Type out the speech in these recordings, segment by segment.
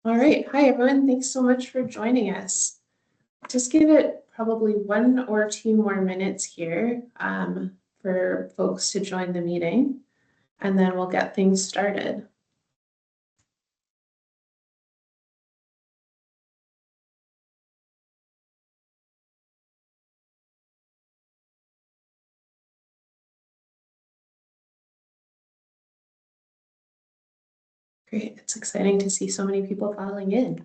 All right. Hi, everyone. Thanks so much for joining us. Just give it probably 1 or 2 more minutes here for folks to join the meeting, and then we'll get things started. Great. It's exciting to see so many people filing in.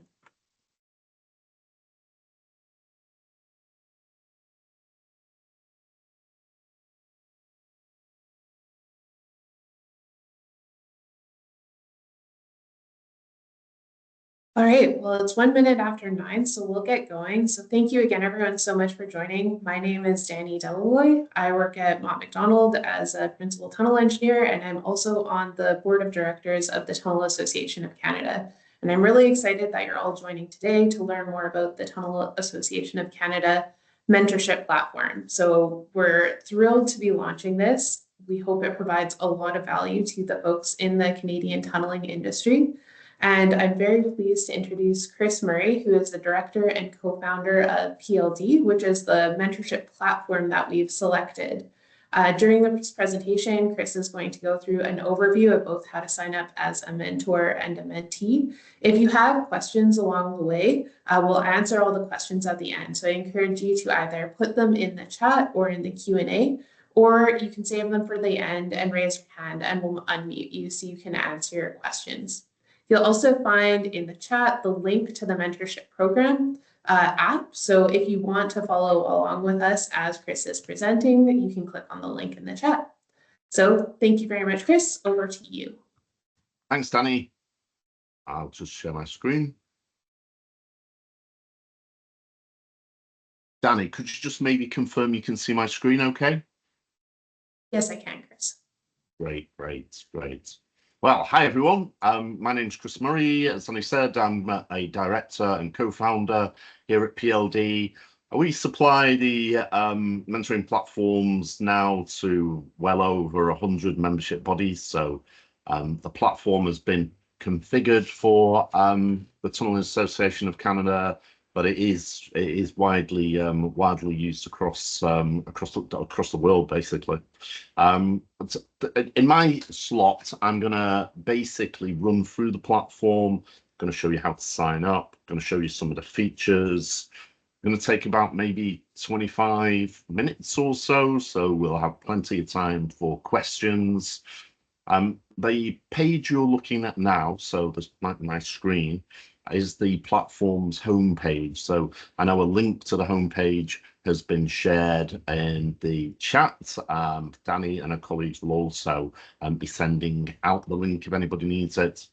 All right, well, it's 1 minute after 9, so we'll get going. So thank you again, everyone, so much for joining. My name is Danny Deloy. I work at Mott MacDonald as a principal tunnel engineer, and I'm also on the board of directors of the Tunnel Association of Canada. And I'm really excited that you're all joining today to learn more about the Tunnel Association of Canada mentorship platform. So we're thrilled to be launching this. We hope it provides a lot of value to the folks in the Canadian tunneling industry. And I'm very pleased to introduce Chris Murray, who is the director and co-founder of PLD, which is the mentorship platform that we've selected. During this presentation, Chris is going to go through an overview of both how to sign up as a mentor and a mentee. If you have questions along the way, we'll answer all the questions at the end. So I encourage you to either put them in the chat or in the Q&A, or you can save them for the end and raise your hand and we'll unmute you so you can answer your questions. You'll also find in the chat the link to the Mentorship Program app. So if you want to follow along with us as Chris is presenting, you can click on the link in the chat. So thank you very much, Chris. Over to you. Thanks, Danny. I'll just share my screen. Danny, could you just maybe confirm you can see my screen okay? Yes, I can, Chris. Great. Well, hi, everyone. My name's Chris Murray. As Danny said, I'm a director and co-founder here at PLD. We supply the mentoring platforms now to well over 100 membership bodies. So the platform has been configured for the Tunnel Association of Canada, but it is widely used across the world, basically. In my slot, I'm going to basically run through the platform. Going to show you how to sign up. Going to show you some of the features. Going to take about maybe 25 minutes or so, so we'll have plenty of time for questions. The page you're looking at now, so there's my screen, is the platform's homepage. So I know a link to the homepage has been shared in the chat. Danny and her colleagues will also be sending out the link if anybody needs it.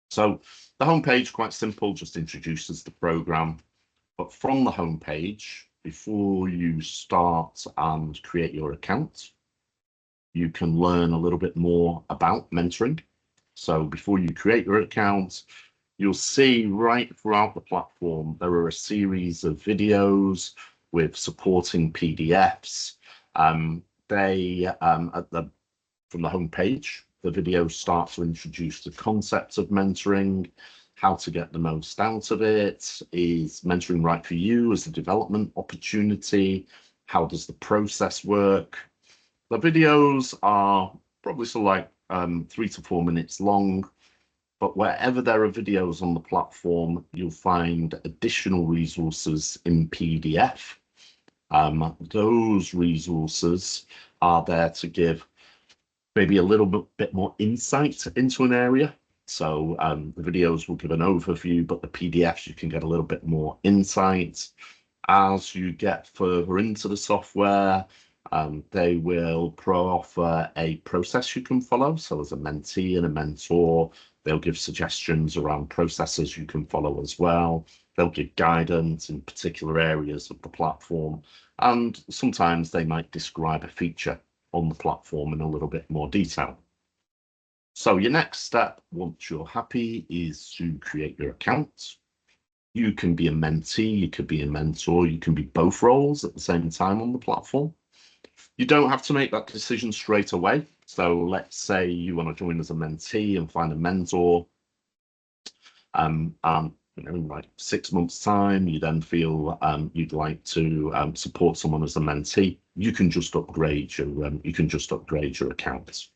So the homepage, quite simple, just introduces the program. But from the homepage, before you start and create your account, you can learn a little bit more about mentoring. So before you create your account, you'll see right throughout the platform, there are a series of videos with supporting PDFs. From the homepage, the videos start to introduce the concept of mentoring, how to get the most out of it, is mentoring right for you as a development opportunity, how does the process work. The videos are probably sort of like 3 to 4 minutes long. But wherever there are videos on the platform, you'll find additional resources in PDF. Those resources are there to give maybe a little bit more insight into an area. So the videos will give an overview, but the PDFs, you can get a little bit more insight. As you get further into the software, they will offer a process you can follow. So as a mentee and a mentor, they'll give suggestions around processes you can follow as well. They'll give guidance in particular areas of the platform. And sometimes they might describe a feature on the platform in a little bit more detail. So your next step, once you're happy, is to create your account. You can be a mentee, you could be a mentor, you can be both roles at the same time on the platform. You don't have to make that decision straight away. So let's say you want to join as a mentee and find a mentor. And in like 6 months' time, you then feel you'd like to support someone as a mentee, you can just upgrade your account.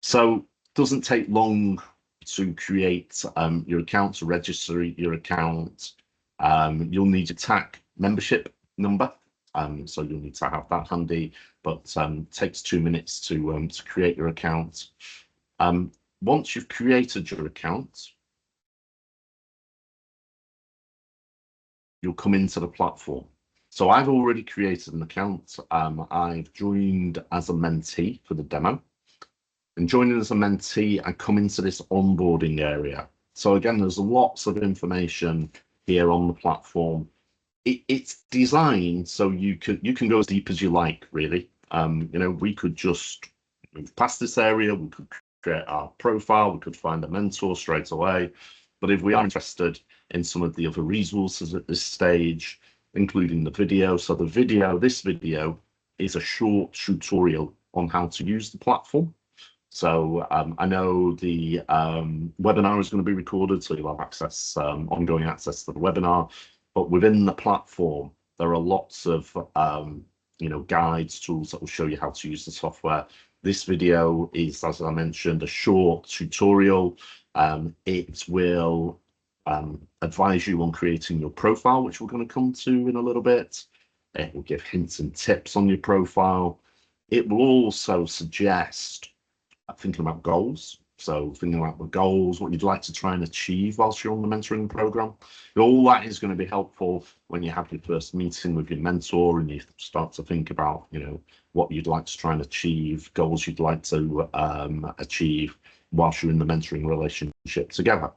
So it doesn't take long to create your account, to register your account. You'll need your TAC membership number, so you'll need to have that handy. But takes 2 minutes to create your account. Once you've created your account, you'll come into the platform. So I've already created an account. I've joined as a mentee for the demo. And joining as a mentee, I come into this onboarding area. So again, there's lots of information here on the platform. It's designed so you can go as deep as you like, really. We could just move past this area. We could create our profile. We could find a mentor straight away. But if we are interested in some of the other resources at this stage, including the video, so this video is a short tutorial on how to use the platform. So I know the webinar is going to be recorded, so you'll have access, ongoing access to the webinar. But within the platform, there are lots of guides, tools that will show you how to use the software. This video is, as I mentioned, a short tutorial. It will advise you on creating your profile, which we're going to come to in a little bit. It will give hints and tips on your profile. It will also suggest thinking about goals. So thinking about the goals, what you'd like to try and achieve whilst you're on the mentoring program. All that is going to be helpful when you have your first meeting with your mentor and you start to think about, what you'd like to try and achieve, goals you'd like to achieve whilst you're in the mentoring relationship together.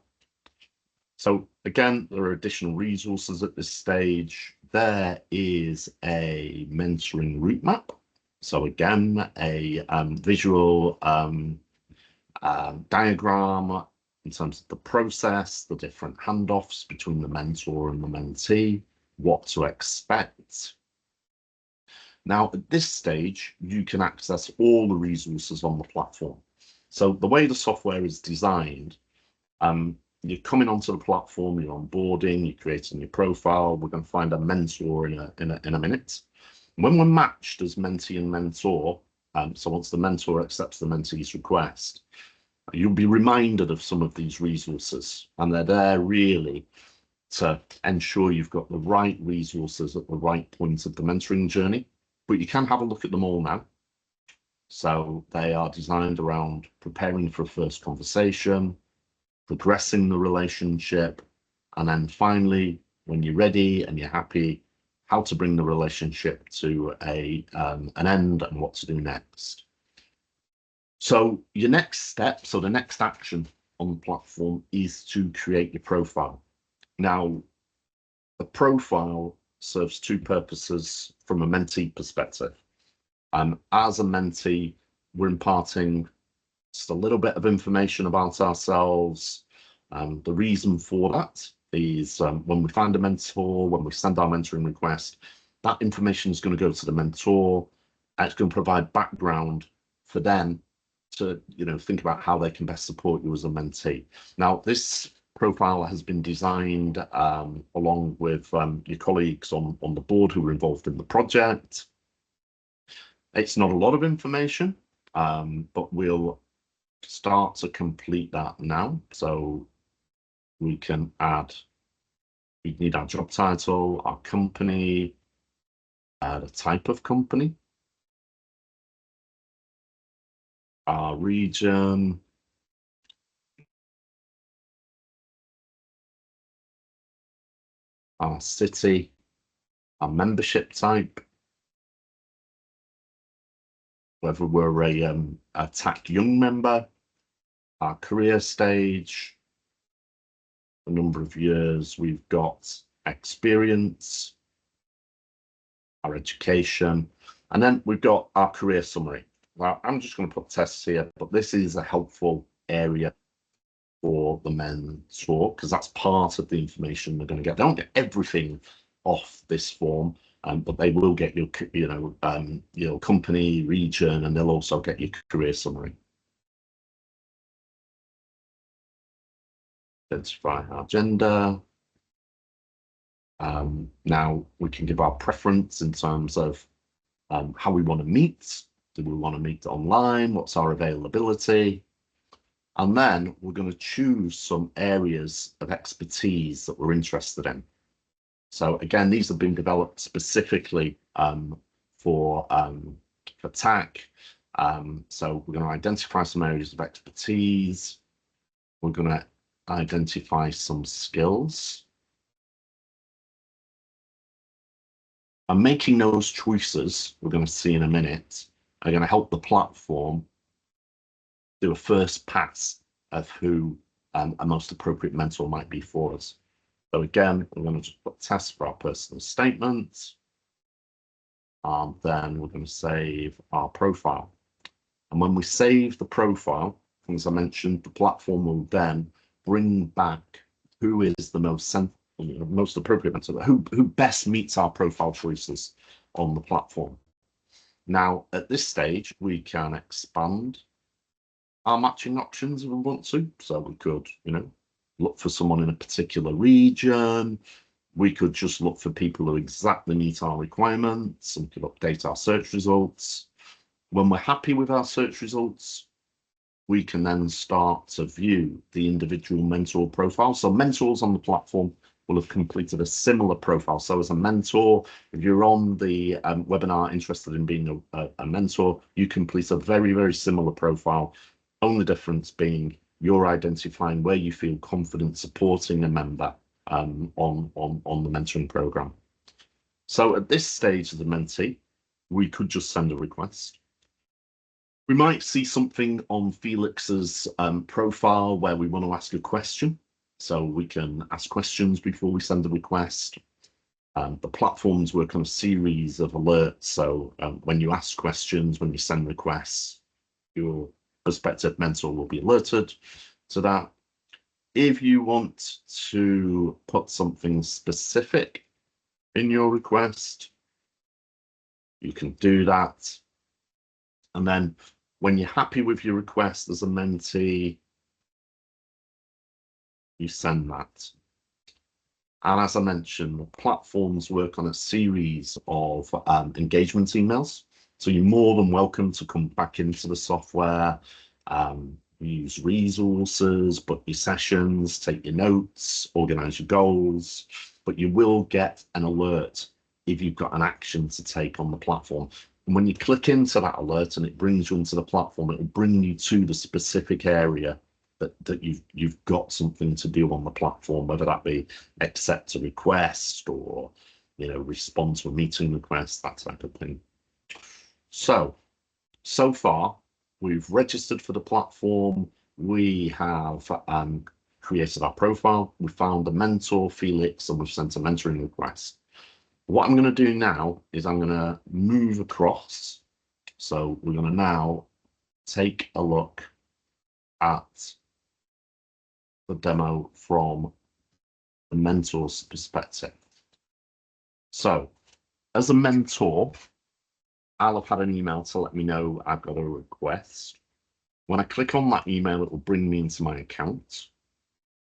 So again, there are additional resources at this stage. There is a mentoring route map. So again, a visual diagram in terms of the process, the different handoffs between the mentor and the mentee, what to expect. Now, at this stage, you can access all the resources on the platform. So the way the software is designed, you're coming onto the platform, you're onboarding, you're creating your profile. We're going to find a mentor in a minute. When we're matched as mentee and mentor, so once the mentor accepts the mentee's request, you'll be reminded of some of these resources, and they're there really to ensure you've got the right resources at the right point of the mentoring journey. But you can have a look at them all now. So they are designed around preparing for a first conversation, progressing the relationship, and then finally, when you're ready and you're happy, how to bring the relationship to an end and what to do next. So your next step, so the next action on the platform is to create your profile. Now, the profile serves two purposes from a mentee perspective. As a mentee, we're imparting just a little bit of information about ourselves. The reason for that is when we find a mentor, when we send our mentoring request, that information is going to go to the mentor, and it's going to provide background for them to think about how they can best support you as a mentee. Now, this profile has been designed along with your colleagues on the board who were involved in the project. It's not a lot of information, but we'll start to complete that now. So we can we need our job title, our company, the type of company, our region, our city, our membership type, whether we're a TAC young member, our career stage, the number of years we've got experience, our education, and then we've got our career summary. Well, I'm just going to put tests here, but this is a helpful area for the mentor because that's part of the information they're going to get. They don't get everything off this form, but they will get your company, region, and they'll also get your career summary. identify our gender. Now we can give our preference in terms of how we want to meet. Do we want to meet online? What's our availability? And then we're going to choose some areas of expertise that we're interested in. So again, these have been developed specifically for TAC. So we're going to identify some areas of expertise. We're going to identify some skills. And making those choices, we're going to see in a minute, are going to help the platform do a first pass of who a most appropriate mentor might be for us. So again, we're going to just put test for our personal statement. And then we're going to save our profile. And when we save the profile, as I mentioned, the platform will then bring back who is the most appropriate mentor, who best meets our profile choices on the platform. Now, at this stage, we can expand our matching options if we want to. So we could, look for someone in a particular region. We could just look for people who exactly meet our requirements, and we could update our search results. When we're happy with our search results, we can then start to view the individual mentor profile. So mentors on the platform will have completed a similar profile. So as a mentor, if you're on the webinar interested in being a mentor, you complete a very, very similar profile. Only difference being you're identifying where you feel confident supporting a member on the mentoring program. So at this stage of the mentee, we could just send a request. We might see something on Felix's profile where we want to ask a question. So we can ask questions before we send a request. The platforms work on a series of alerts. So when you ask questions, when you send requests, your prospective mentor will be alerted to that. If you want to put something specific in your request, you can do that. And then when you're happy with your request as a mentee, you send that. And as I mentioned, the platforms work on a series of engagement emails. So you're more than welcome to come back into the software, use resources, book your sessions, take your notes, organize your goals, but you will get an alert if you've got an action to take on the platform. And when you click into that alert and it brings you into the platform, it will bring you to the specific area that you've got something to do on the platform, whether that be accept a request or respond to a meeting request, that type of thing. So far we've registered for the platform, we have created our profile, we found a mentor, Felix, and we've sent a mentoring request. What I'm going to do now is I'm going to move across. So we're going to now take a look at the demo from the mentor's perspective. So as a mentor, I'll have had an email to let me know I've got a request. When I click on that email, it will bring me into my account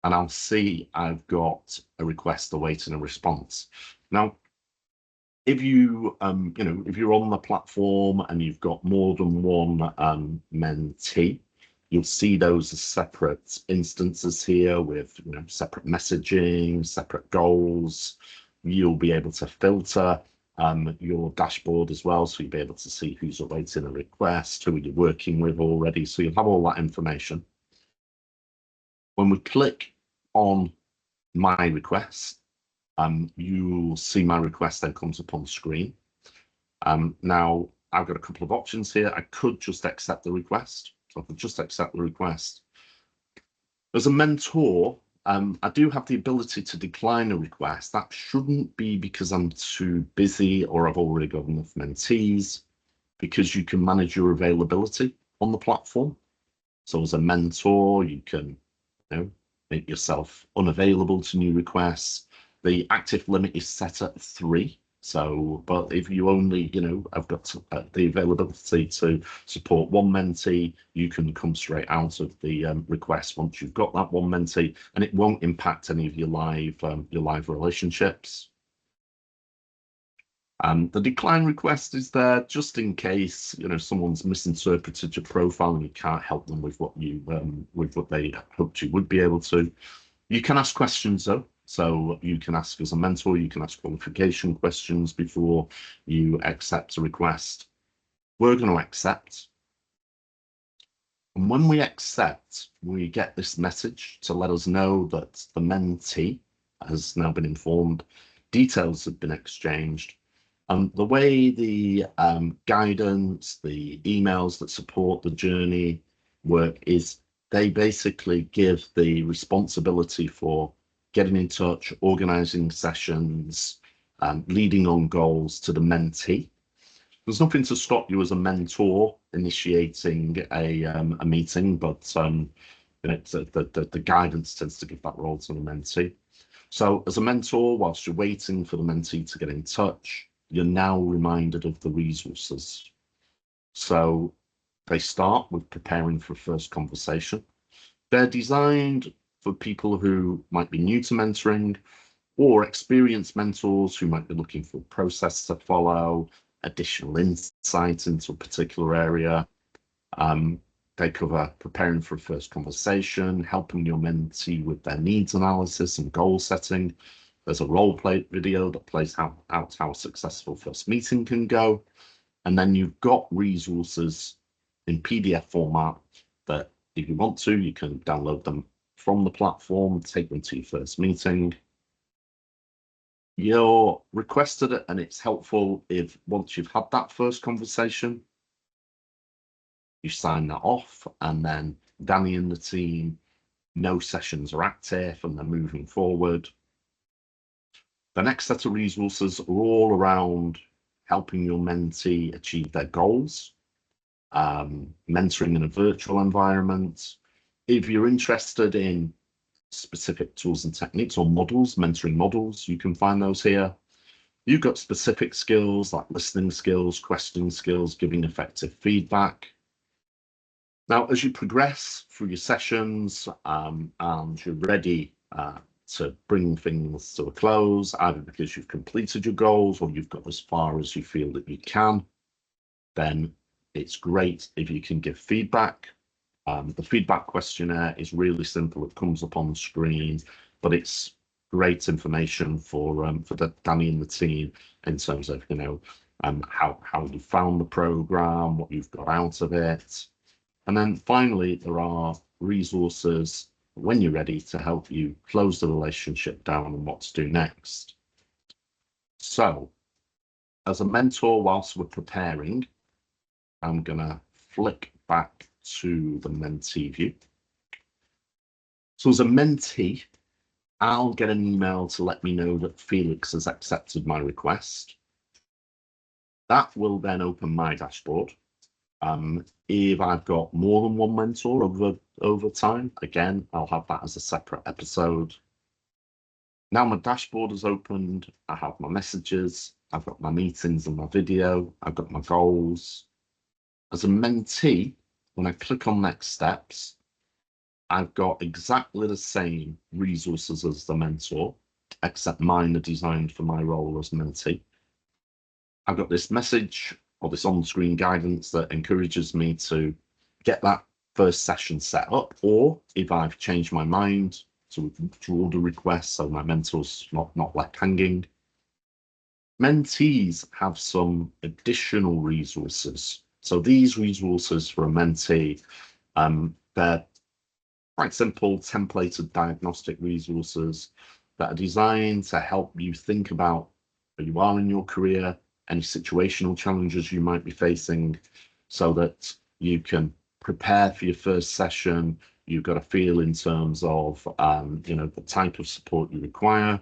and I'll see I've got a request awaiting a response. Now, if you, if you're on the platform and you've got more than one mentee, you'll see those as separate instances here with separate messaging, separate goals. You'll be able to filter your dashboard as well, so you'll be able to see who's awaiting a request, who you're working with already, so you'll have all that information. When we click on my request, you'll see my request then comes up on screen. Now I've got a couple of options here. I could just accept the request. So I could just accept the request. As a mentor, I do have the ability to decline a request. That shouldn't be because I'm too busy or I've already got enough mentees, because you can manage your availability on the platform. So as a mentor, you can make yourself unavailable to new requests. The active limit is set at 3. So, but if you only, have got the availability to support one mentee, you can come straight out of the request once you've got that one mentee, and it won't impact any of your live relationships. The decline request is there just in case someone's misinterpreted your profile and you can't help them with what they hoped you would be able to. You can ask questions though. So you can ask as a mentor, you can ask qualification questions before you accept a request. We're going to accept. And when we accept, we get this message to let us know that the mentee has now been informed, details have been exchanged. And the way the guidance, the emails that support the journey work is they basically give the responsibility for getting in touch, organizing sessions, leading on goals to the mentee. There's nothing to stop you as a mentor initiating a meeting, but the guidance tends to give that role to the mentee. So as a mentor, whilst you're waiting for the mentee to get in touch, you're now reminded of the resources. So they start with preparing for a first conversation. They're designed for people who might be new to mentoring or experienced mentors who might be looking for a process to follow, additional insight into a particular area. They cover preparing for a first conversation, helping your mentee with their needs analysis and goal setting. There's a role play video that plays out how a successful first meeting can go. And then you've got resources in PDF format that if you want to, you can download them from the platform, take them to your first meeting. You're requested it, and it's helpful if once you've had that first conversation, you sign that off, and then Danny and the team know sessions are active and they're moving forward. The next set of resources are all around helping your mentee achieve their goals, mentoring in a virtual environment. If you're interested in specific tools and techniques or models, mentoring models, you can find those here. You've got specific skills like listening skills, questioning skills, giving effective feedback. Now, as you progress through your sessions and you're ready to bring things to a close, either because you've completed your goals or you've got as far as you feel that you can, then it's great if you can give feedback. The feedback questionnaire is really simple. It comes up on the screen, but it's great information for Danny and the team in terms of how you found the program, what you've got out of it. And then finally, there are resources when you're ready to help you close the relationship down and what to do next. So as a mentor, whilst we're preparing, I'm going to flick back to the mentee view. So as a mentee, I'll get an email to let me know that Felix has accepted my request. That will then open my dashboard. If I've got more than one mentor over time, again, I'll have that as a separate episode. Now my dashboard is opened. I have my messages. I've got my meetings and my video. I've got my goals. As a mentee, when I click on next steps, I've got exactly the same resources as the mentor, except mine are designed for my role as mentee. I've got this message or this on-screen guidance that encourages me to get that first session set up, or if I've changed my mind, to withdraw the request so my mentor's not left hanging. Mentees have some additional resources. So these resources for a mentee, they're quite simple, templated diagnostic resources that are designed to help you think about where you are in your career, any situational challenges you might be facing, so that you can prepare for your first session. You've got a feel in terms of the type of support you require.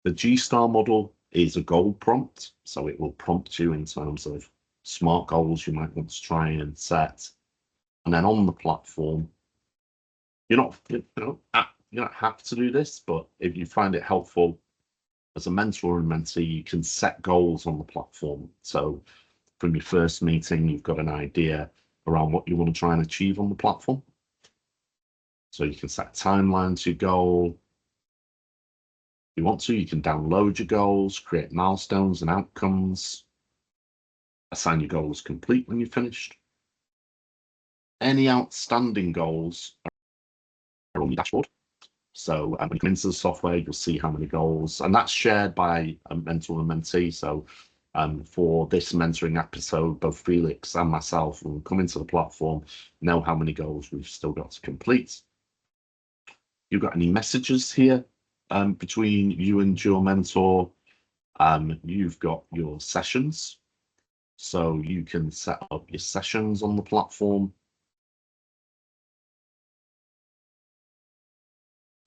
The G-STAR model is a goal prompt, so it will prompt you in terms of smart goals you might want to try and set. And then on the platform, you don't have to do this, but if you find it helpful, as a mentor and mentee, you can set goals on the platform. So from your first meeting, you've got an idea around what you want to try and achieve on the platform. So you can set timelines to your goal. If you want to, you can download your goals, create milestones and outcomes, assign your goals complete when you're finished. Any outstanding goals are on your dashboard. So when you come into the software, you'll see how many goals, and that's shared by a mentor and mentee. So for this mentoring episode, both Felix and myself will come into the platform, know how many goals we've still got to complete. You've got any messages here between you and your mentor. You've got your sessions. So you can set up your sessions on the platform.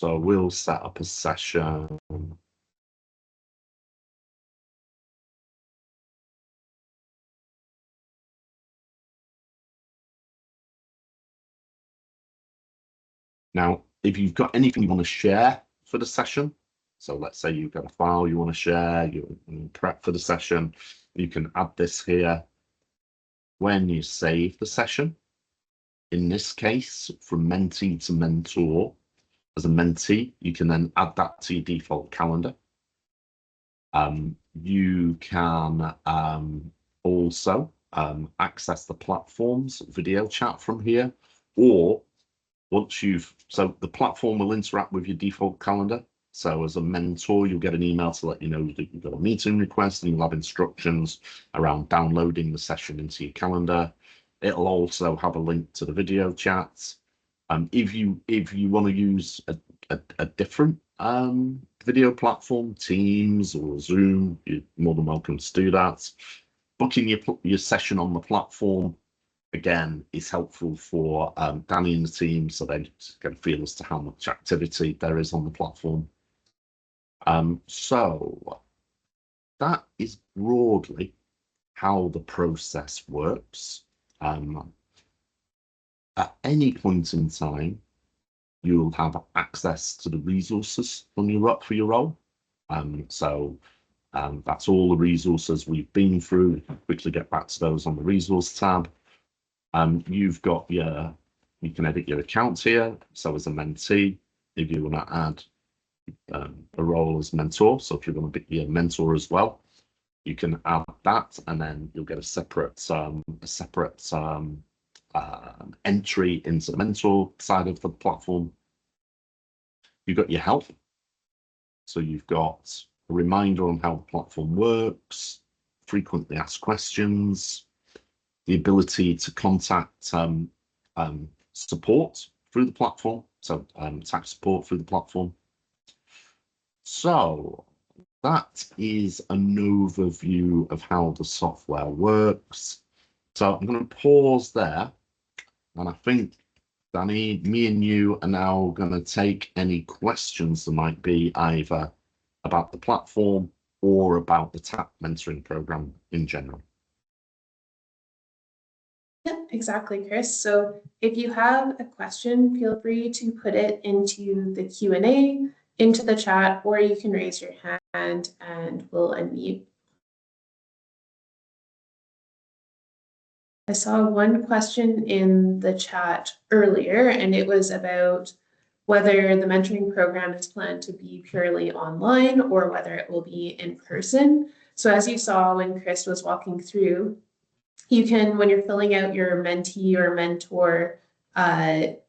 So we'll set up a session. Now, if you've got anything you want to share for the session, so let's say you've got a file you want to share, you prep for the session, you can add this here. When you save the session, in this case, from mentee to mentor, as a mentee, you can then add that to your default calendar. You can also access the platform's video chat from here, or so the platform will interact with your default calendar. So as a mentor, you'll get an email to let you know that you've got a meeting request, and you'll have instructions around downloading the session into your calendar. It'll also have a link to the video chats. If you want to use a different video platform, Teams or Zoom, you're more than welcome to do that. Booking your session on the platform, again, is helpful for Danny and the team, so they get a feel as to how much activity there is on the platform. So that is broadly how the process works. At any point in time, you'll have access to the resources for your role. That's all the resources we've been through. Quickly get back to those on the resource tab. You've got you can edit your account here. So as a mentee, if you want to add a role as mentor, so if you want to be a mentor as well, you can add that, and then you'll get a separate entry into the mentor side of the platform. You've got your help. So you've got a reminder on how the platform works, frequently asked questions, the ability to contact support through the platform, so TAC support through the platform. So that is an overview of how the software works. So I'm going to pause there, and I think, Danny, me and you are now going to take any questions there might be, either about the platform or about the TAC mentoring program in general. Yeah, exactly, Chris. So if you have a question, feel free to put it into the Q&A, into the chat, or you can raise your hand and we'll unmute. I saw one question in the chat earlier, and it was about whether the mentoring program is planned to be purely online or whether it will be in person. So as you saw when Chris was walking through, you can, when you're filling out your mentee or mentor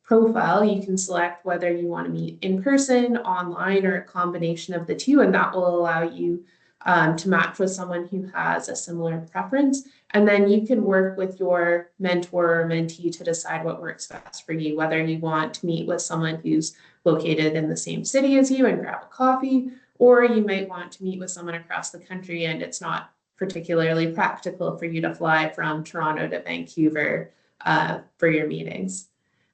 profile, you can select whether you want to meet in person, online, or a combination of the two, and that will allow you to match with someone who has a similar preference. And then you can work with your mentor or mentee to decide what works best for you, whether you want to meet with someone who's located in the same city as you and grab a coffee, or you might want to meet with someone across the country and it's not particularly practical for you to fly from Toronto to Vancouver for your meetings.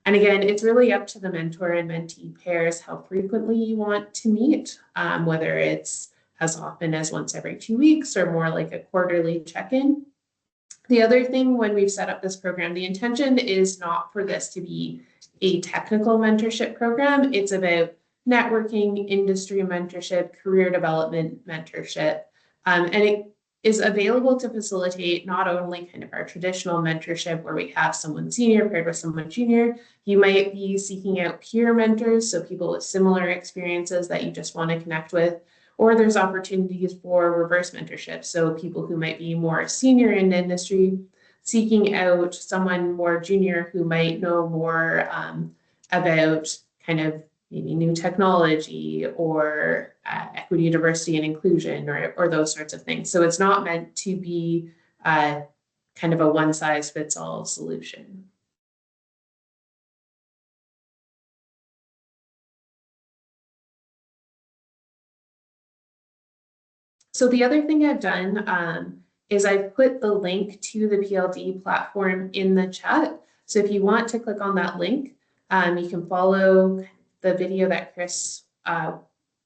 And again, it's really up to the mentor and mentee pairs how frequently you want to meet, whether it's as often as once every 2 weeks or more like a quarterly check-in. The other thing, when we've set up this program, the intention is not for this to be a technical mentorship program. It's about networking, industry mentorship, career development mentorship. And it is available to facilitate not only kind of our traditional mentorship where we have someone senior paired with someone junior. You might be seeking out peer mentors, so people with similar experiences that you just want to connect with. Or there's opportunities for reverse mentorship, so people who might be more senior in industry seeking out someone more junior who might know more about kind of maybe new technology or equity, diversity, and inclusion, or those sorts of things. So it's not meant to be kind of a one-size-fits-all solution. So the other thing I've done is I've put the link to the PLD platform in the chat. So if you want to click on that link, you can follow the video that Chris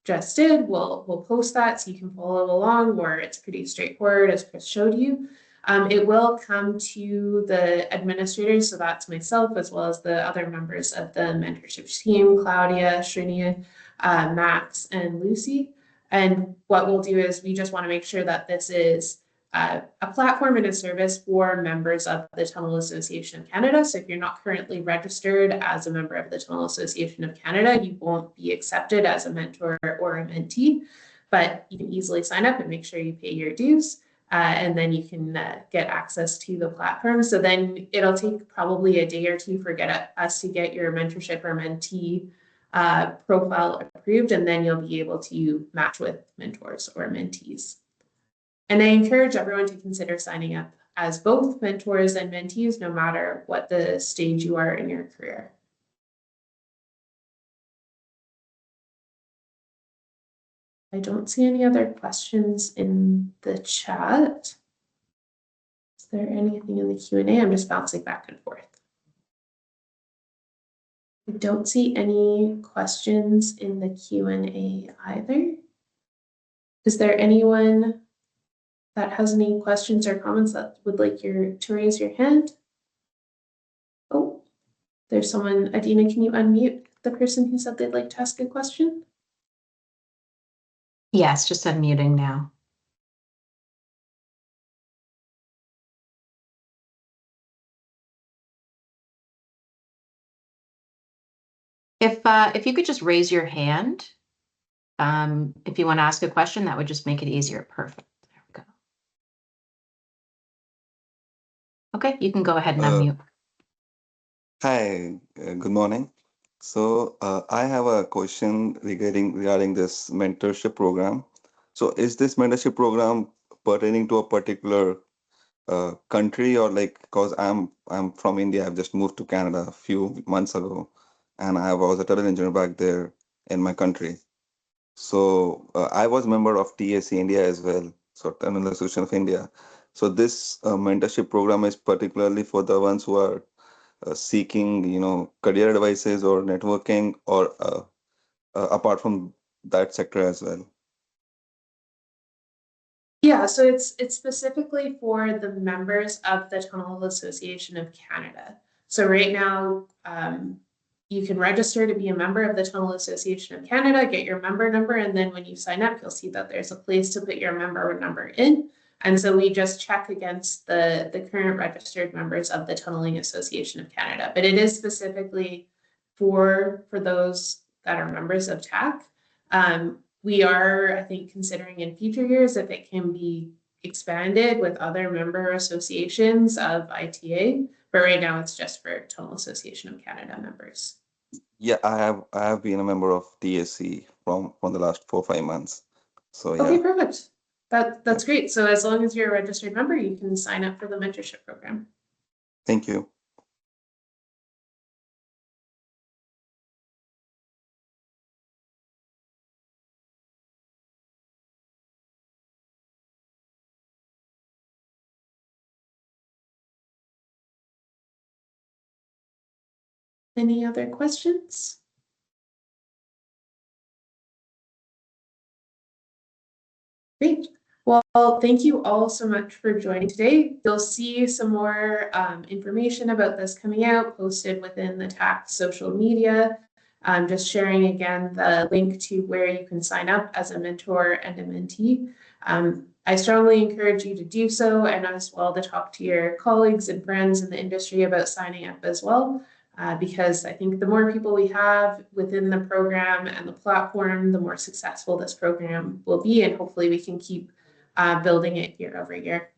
just did. We'll post that so you can follow along, where it's pretty straightforward as Chris showed you. It will come to the administrators, so that's myself as well as the other members of the mentorship team, Claudia, Shrinia, Max, and Lucy. And what we'll do is we just want to make sure that this is a platform and a service for members of the Tunnel Association of Canada. So if you're not currently registered as a member of the Tunnel Association of Canada, you won't be accepted as a mentor or a mentee, but you can easily sign up and make sure you pay your dues. And then you can get access to the platform. So then it'll take probably a day or two for us to get your mentorship or mentee profile approved, and then you'll be able to match with mentors or mentees. And I encourage everyone to consider signing up as both mentors and mentees, no matter what the stage you are in your career. I don't see any other questions in the chat. Is there anything in the Q&A? I'm just bouncing back and forth. I don't see any questions in the Q&A either. Is there anyone that has any questions or comments that would like to raise your hand? Oh, there's someone. Adina, can you unmute the person who said they'd like to ask a question? Yes, just unmuting now. If you could just raise your hand, if you want to ask a question, that would just make it easier. Perfect. There we go. Okay, you can go ahead and unmute. Hi, good morning. So I have a question regarding this mentorship program. So is this mentorship program pertaining to a particular country, or like, because I'm from India, I've just moved to Canada a few months ago, and I was a tunnel engineer back there in my country. So I was a member of TAC India as well, so Tunnel Association of India. So this mentorship program is particularly for the ones who are seeking, career advices or networking, or apart from that sector as well. Yeah, so it's specifically for the members of the Tunnel Association of Canada. So right now, you can register to be a member of the Tunnel Association of Canada, get your member number, and then when you sign up, you'll see that there's a place to put your member number in. And so we just check against the current registered members of the Tunneling Association of Canada. But it is specifically for those that are members of TAC. We are, I think, considering in future years if it can be expanded with other member associations of ITA, but right now it's just for Tunnel Association of Canada members. Yeah, I have been a member of TAC from the last 4 or 5 months. So yeah. Okay, perfect. That's great. So as long as you're a registered member, you can sign up for the mentorship program. Thank you. Any other questions? Great. Well, thank you all so much for joining today. You'll see some more information about this coming out, posted within the TAC social media. Just sharing again the link to where you can sign up as a mentor and a mentee. I strongly encourage you to do so, and as well to talk to your colleagues and friends in the industry about signing up as well, because I think the more people we have within the program and the platform, the more successful this program will be, and hopefully we can keep building it year over year.